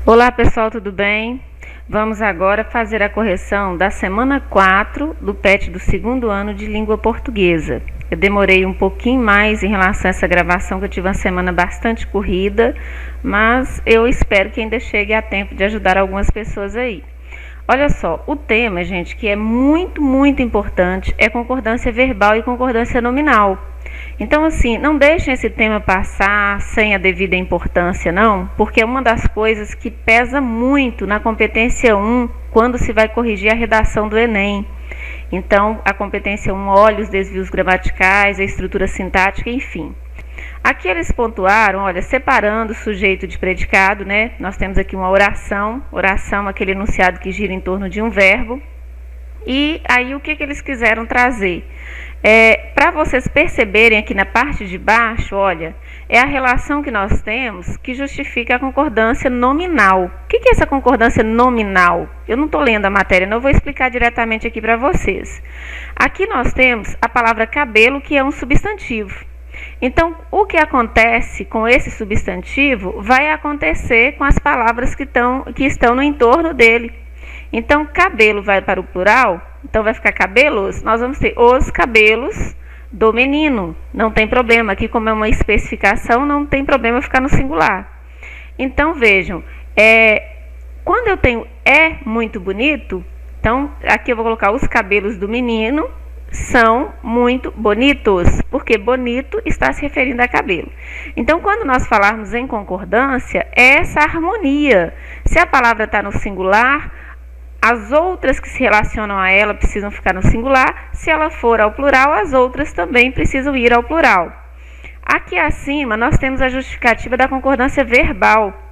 Olá pessoal, tudo bem? Vamos agora fazer a correção da semana 4 do PET do segundo ano de língua portuguesa. Eu demorei um pouquinho mais em relação a essa gravação, que eu tive uma semana bastante corrida, mas eu espero que ainda chegue a tempo de ajudar algumas pessoas aí. Olha só, o tema, gente, que é muito importante é concordância verbal e concordância nominal. Então, assim, não deixem esse tema passar sem a devida importância, não, porque é uma das coisas que pesa muito na competência 1 quando se vai corrigir a redação do Enem. Então, a competência 1 olha os desvios gramaticais, a estrutura sintática, enfim. Aqui eles pontuaram, olha, separando o sujeito de predicado, né? Nós temos aqui uma oração, aquele enunciado que gira em torno de um verbo. E aí o que eles quiseram trazer? Para vocês perceberem aqui na parte de baixo, olha, é a relação que nós temos que justifica a concordância nominal. O que é essa concordância nominal? Eu não estou lendo a matéria, não vou explicar diretamente aqui para vocês. Aqui nós temos a palavra cabelo, que é um substantivo. Então, o que acontece com esse substantivo vai acontecer com as palavras que estão no entorno dele. Então, cabelo vai para o plural, então vai ficar cabelos, nós vamos ter os cabelos do menino. Não tem problema, aqui como é uma especificação, não tem problema ficar no singular. Então, vejam, quando eu tenho muito bonito, então aqui eu vou colocar os cabelos do menino são muito bonitos, porque bonito está se referindo a cabelo. Então, quando nós falarmos em concordância, é essa harmonia. Se a palavra está no singular, as outras que se relacionam a ela precisam ficar no singular. Se ela for ao plural, as outras também precisam ir ao plural. Aqui acima, nós temos a justificativa da concordância verbal.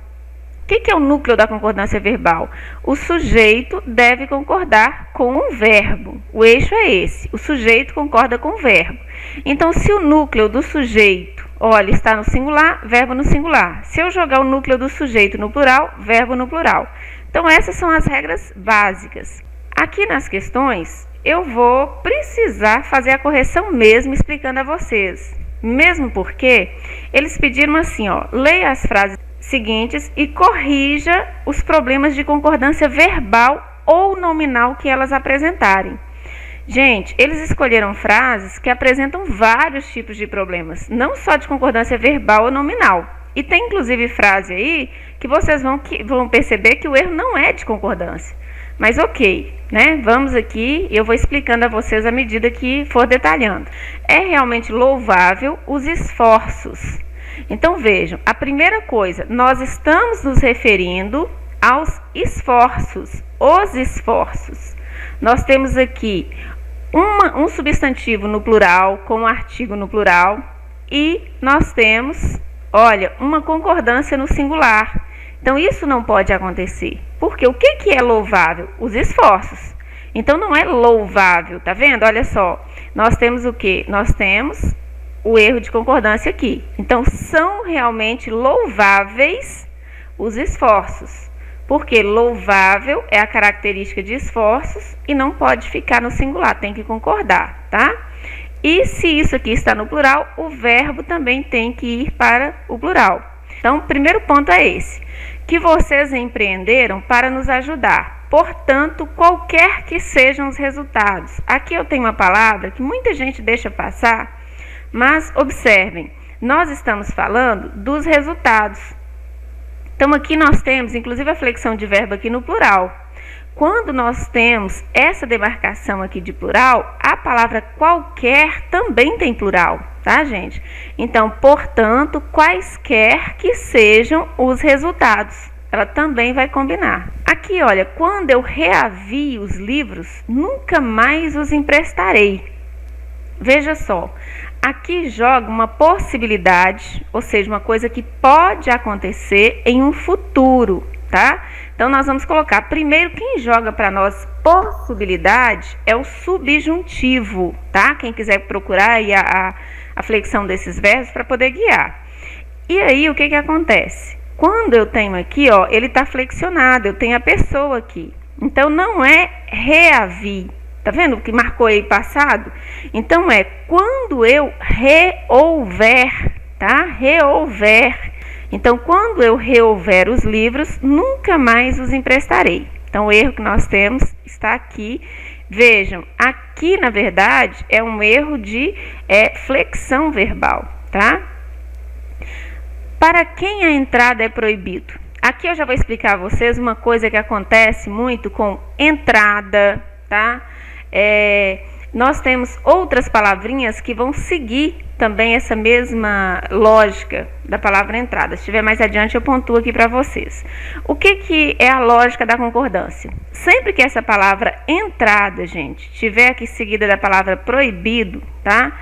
O que é o núcleo da concordância verbal? O sujeito deve concordar com um verbo. O eixo é esse. O sujeito concorda com o verbo. Então, se o núcleo do sujeito, olha, está no singular, verbo no singular. Se eu jogar o núcleo do sujeito no plural, verbo no plural. Então, essas são as regras básicas. Aqui nas questões, eu vou precisar fazer a correção mesmo, explicando a vocês. Mesmo porque eles pediram assim, ó, leia as frases seguintes e corrija os problemas de concordância verbal ou nominal que elas apresentarem. Gente, eles escolheram frases que apresentam vários tipos de problemas, não só de concordância verbal ou nominal. E tem inclusive frase aí que vocês vão perceber que o erro não é de concordância. Mas ok, né? Vamos aqui, eu vou explicando a vocês à medida que for detalhando. É realmente louvável os esforços. Então vejam, a primeira coisa, nós estamos nos referindo aos esforços, os esforços. Nós temos aqui um substantivo no plural, com um artigo no plural, e nós temos, olha, uma concordância no singular. Então isso não pode acontecer, porque o que é louvável? Os esforços. Então não é louvável, tá vendo? Olha só, nós temos o quê? Nós temos o erro de concordância aqui. Então, são realmente louváveis os esforços, porque louvável é a característica de esforços e não pode ficar no singular, tem que concordar, tá? E se isso aqui está no plural, o verbo também tem que ir para o plural. Então, o primeiro ponto é esse, que vocês empreenderam para nos ajudar. Portanto, qualquer que sejam os resultados. Aqui eu tenho uma palavra que muita gente deixa passar, mas observem, nós estamos falando dos resultados. Então aqui nós temos, inclusive, a flexão de verbo aqui no plural. Quando nós temos essa demarcação aqui de plural, a palavra qualquer também tem plural, tá, gente? Então, portanto, quaisquer que sejam os resultados, ela também vai combinar. Aqui, olha, quando eu reavio os livros, nunca mais os emprestarei. Veja só, aqui joga uma possibilidade, ou seja, uma coisa que pode acontecer em um futuro, tá? Então, nós vamos colocar, primeiro, quem joga para nós possibilidade é o subjuntivo, tá? Quem quiser procurar aí a flexão desses verbos para poder guiar. E aí, o que acontece? Quando eu tenho aqui, ó, ele está flexionado, eu tenho a pessoa aqui. Então, não é reavi. Tá vendo o que marcou aí passado? Então, quando eu reouver, tá? Reouver. Então, quando eu rehouver os livros, nunca mais os emprestarei. Então, o erro que nós temos está aqui. Vejam, aqui, na verdade, é um erro de flexão verbal, tá? Para quem a entrada é proibido? Aqui eu já vou explicar a vocês uma coisa que acontece muito com entrada, tá? Nós temos outras palavrinhas que vão seguir também essa mesma lógica da palavra entrada. Se tiver mais adiante, eu pontuo aqui para vocês. O que é a lógica da concordância? Sempre que essa palavra entrada, gente, tiver aqui seguida da palavra proibido, tá?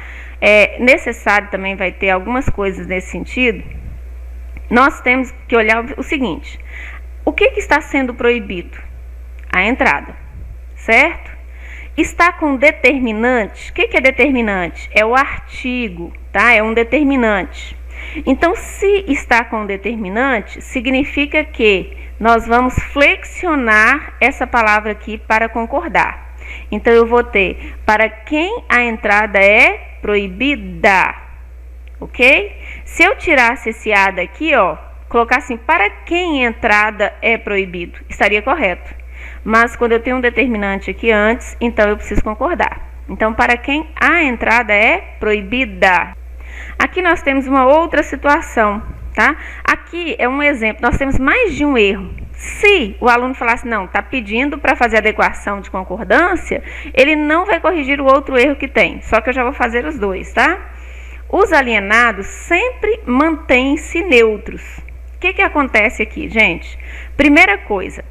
É necessário também, vai ter algumas coisas nesse sentido. Nós temos que olhar o seguinte: o que está sendo proibido? A entrada, certo? Está com determinante. O que é determinante? É o artigo, tá? É um determinante. Então, se está com determinante, significa que nós vamos flexionar essa palavra aqui para concordar. Então, eu vou ter para quem a entrada é proibida, ok? Se eu tirasse esse A daqui, ó, colocar assim, para quem a entrada é proibido, estaria correto. Mas quando eu tenho um determinante aqui antes, então eu preciso concordar. Então, para quem a entrada é proibida. Aqui nós temos uma outra situação, tá? Aqui é um exemplo, nós temos mais de um erro. Se o aluno falasse, não, está pedindo para fazer adequação de concordância, ele não vai corrigir o outro erro que tem. Só que eu já vou fazer os dois, tá? Os alienados sempre mantêm-se neutros. O que acontece aqui, gente? Primeira coisa.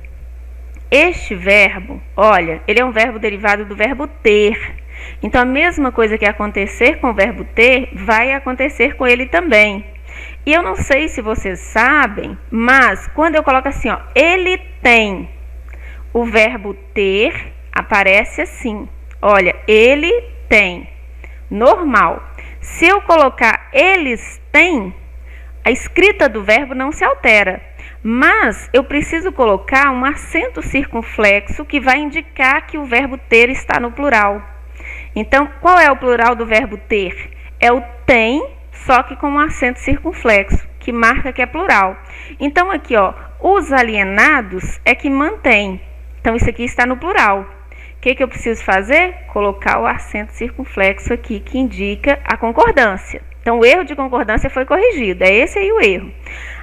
Este verbo, olha, ele é um verbo derivado do verbo ter. Então, a mesma coisa que acontecer com o verbo ter, vai acontecer com ele também. E eu não sei se vocês sabem, mas quando eu coloco assim, ó, ele tem, o verbo ter aparece assim. Olha, ele tem. Normal. Se eu colocar eles têm, a escrita do verbo não se altera. Mas eu preciso colocar um acento circunflexo que vai indicar que o verbo ter está no plural. Então, qual é o plural do verbo ter? É o tem, só que com um acento circunflexo, que marca que é plural. Então, aqui, ó, os alienados é que mantém. Então, isso aqui está no plural. O que eu preciso fazer? Colocar o acento circunflexo aqui, que indica a concordância. Então, o erro de concordância foi corrigido. É esse aí o erro.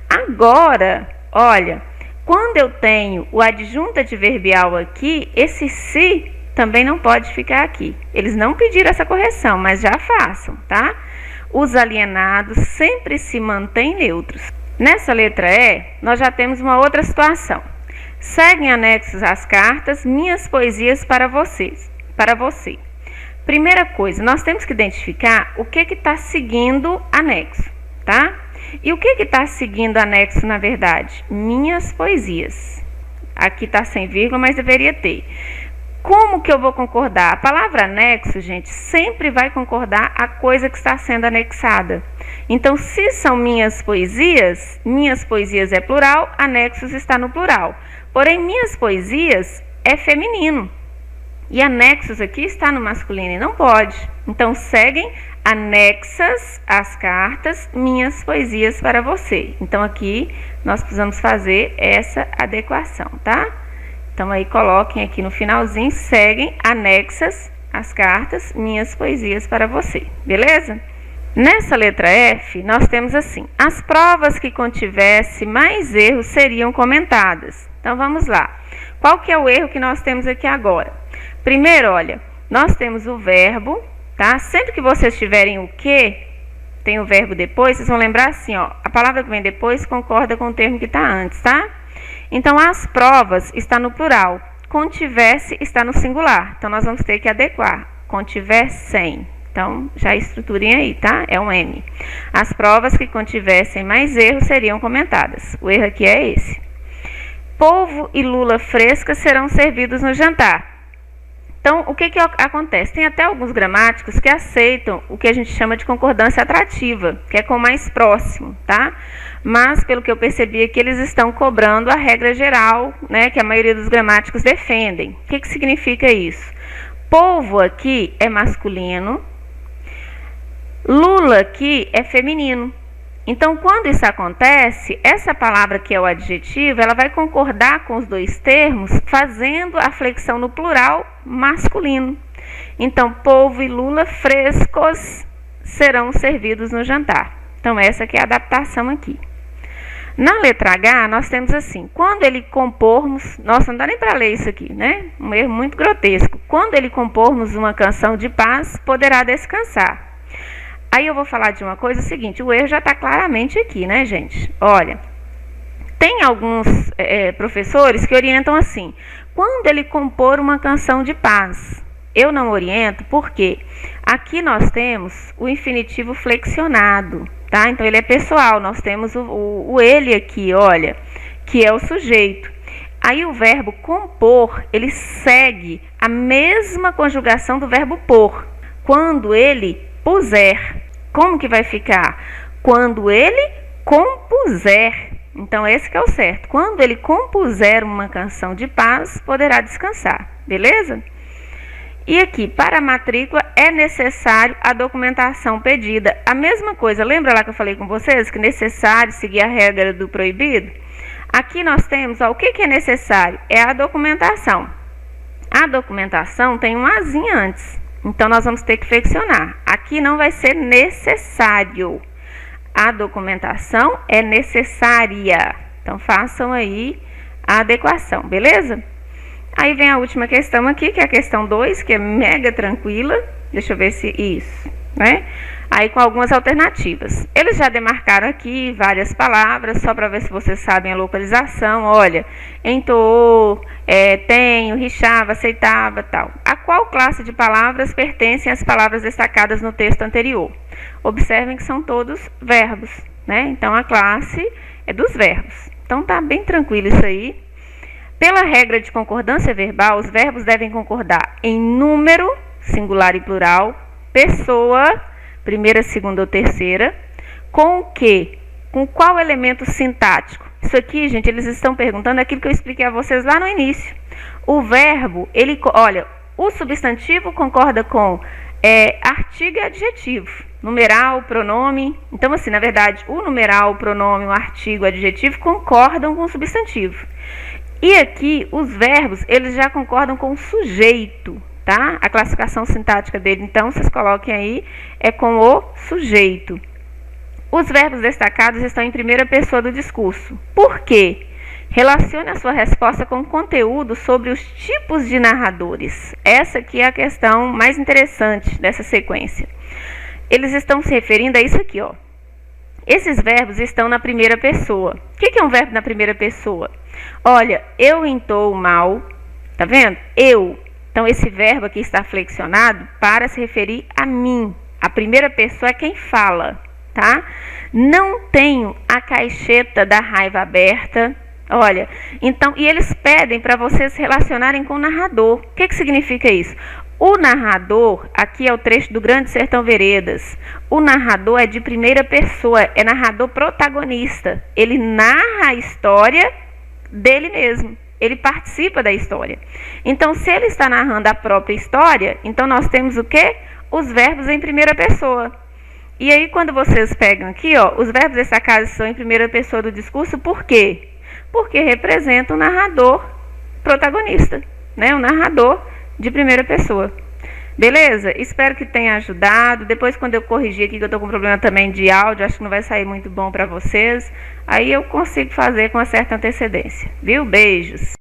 Agora, olha, quando eu tenho o adjunto adverbial aqui, esse se também não pode ficar aqui. Eles não pediram essa correção, mas já façam, tá? Os alienados sempre se mantêm neutros. Nessa letra E, nós já temos uma outra situação. Seguem anexos às cartas, minhas poesias para vocês, para você. Primeira coisa, nós temos que identificar o que está seguindo anexo, tá? E o que está seguindo anexo, na verdade? Minhas poesias. Aqui está sem vírgula, mas deveria ter. Como que eu vou concordar? A palavra anexo, gente, sempre vai concordar a coisa que está sendo anexada. Então, se são minhas poesias é plural, anexos está no plural. Porém, minhas poesias é feminino. E anexos aqui está no masculino e não pode. Então, seguem anexas às cartas, minhas poesias para você. Então, aqui nós precisamos fazer essa adequação, tá? Então, aí coloquem aqui no finalzinho, seguem anexas às cartas, minhas poesias para você. Beleza? Nessa letra F, nós temos assim, as provas que contivesse mais erros seriam comentadas. Então, vamos lá. Qual que é o erro que nós temos aqui agora? Primeiro, olha, nós temos o verbo, tá? Sempre que vocês tiverem o que, tem o verbo depois, vocês vão lembrar assim, ó, a palavra que vem depois concorda com o termo que está antes, tá? Então, as provas está no plural, contivesse está no singular. Então, nós vamos ter que adequar, contivessem. Então, já estruturem aí, tá? É um M. As provas que contivessem mais erros seriam comentadas. O erro aqui é esse. Polvo e lula fresca serão servidos no jantar. Então, o que acontece? Tem até alguns gramáticos que aceitam o que a gente chama de concordância atrativa, que é com o mais próximo, tá? Mas, pelo que eu percebi aqui, eles estão cobrando a regra geral, né, que a maioria dos gramáticos defendem. O que significa isso? Polvo aqui é masculino, lula aqui é feminino. Então, quando isso acontece, essa palavra que é o adjetivo, ela vai concordar com os dois termos, fazendo a flexão no plural masculino. Então, polvo e lula frescos serão servidos no jantar. Então, essa que é a adaptação aqui. Na letra H, nós temos assim, quando ele compormos, nossa, não dá nem para ler isso aqui, né? Um erro muito grotesco. Quando ele compormos uma canção de paz, poderá descansar. Aí eu vou falar de uma coisa, seguinte, o erro já está claramente aqui, né, gente? Olha, tem alguns professores que orientam assim, quando ele compor uma canção de paz. Eu não oriento, porque aqui nós temos o infinitivo flexionado, tá? Então, ele é pessoal, nós temos o ele aqui, olha, que é o sujeito. Aí, o verbo compor, ele segue a mesma conjugação do verbo pôr. Quando ele puser, como que vai ficar? Quando ele compuser. Então, esse que é o certo. Quando ele compuser uma canção de paz, poderá descansar, beleza? E aqui, para a matrícula, é necessário a documentação pedida. A mesma coisa, lembra lá que eu falei com vocês que é necessário seguir a regra do proibido? Aqui nós temos, ó, o que é necessário? É a documentação. A documentação tem um azinho antes, então nós vamos ter que flexionar. Aqui não vai ser necessário. A documentação é necessária. Então, façam aí a adequação, beleza? Aí vem a última questão aqui, que é a questão 2, que é mega tranquila. Deixa eu ver se isso, né? Aí com algumas alternativas. Eles já demarcaram aqui várias palavras, só para ver se vocês sabem a localização. Olha, entoou, tenho, rixava, aceitava, tal. A qual classe de palavras pertencem às palavras destacadas no texto anterior? Observem que são todos verbos, né? Então, a classe é dos verbos. Então, tá bem tranquilo isso aí. Pela regra de concordância verbal, os verbos devem concordar em número, singular e plural, pessoa, primeira, segunda ou terceira, com o quê? Com qual elemento sintático? Isso aqui, gente, eles estão perguntando aquilo que eu expliquei a vocês lá no início. O verbo, olha, o substantivo concorda com artigo e adjetivo, numeral, pronome. Então, assim, na verdade, o numeral, o pronome, o artigo, o adjetivo concordam com o substantivo. E aqui, os verbos, eles já concordam com o sujeito, tá? A classificação sintática dele, então, vocês coloquem aí, é com o sujeito. Os verbos destacados estão em primeira pessoa do discurso. Por quê? Relacione a sua resposta com o conteúdo sobre os tipos de narradores. Essa aqui é a questão mais interessante dessa sequência. Eles estão se referindo a isso aqui, ó. Esses verbos estão na primeira pessoa. O que é um verbo na primeira pessoa? Olha, eu entoo mal, tá vendo? Eu. Então, esse verbo aqui está flexionado para se referir a mim. A primeira pessoa é quem fala, tá? Não tenho a caixeta da raiva aberta. Olha, então, e eles pedem para vocês se relacionarem com o narrador. O que significa isso? O narrador, aqui é o trecho do Grande Sertão Veredas. O narrador é de primeira pessoa, é narrador protagonista. Ele narra a história dele mesmo. Ele participa da história. Então, se ele está narrando a própria história, então nós temos o quê? Os verbos em primeira pessoa. E aí, quando vocês pegam aqui, ó, os verbos destacados são em primeira pessoa do discurso, por quê? Porque representam o narrador protagonista, né? O narrador de primeira pessoa. Beleza? Espero que tenha ajudado. Depois, quando eu corrigir aqui, que eu estou com problema também de áudio, acho que não vai sair muito bom para vocês, aí eu consigo fazer com uma certa antecedência. Viu? Beijos!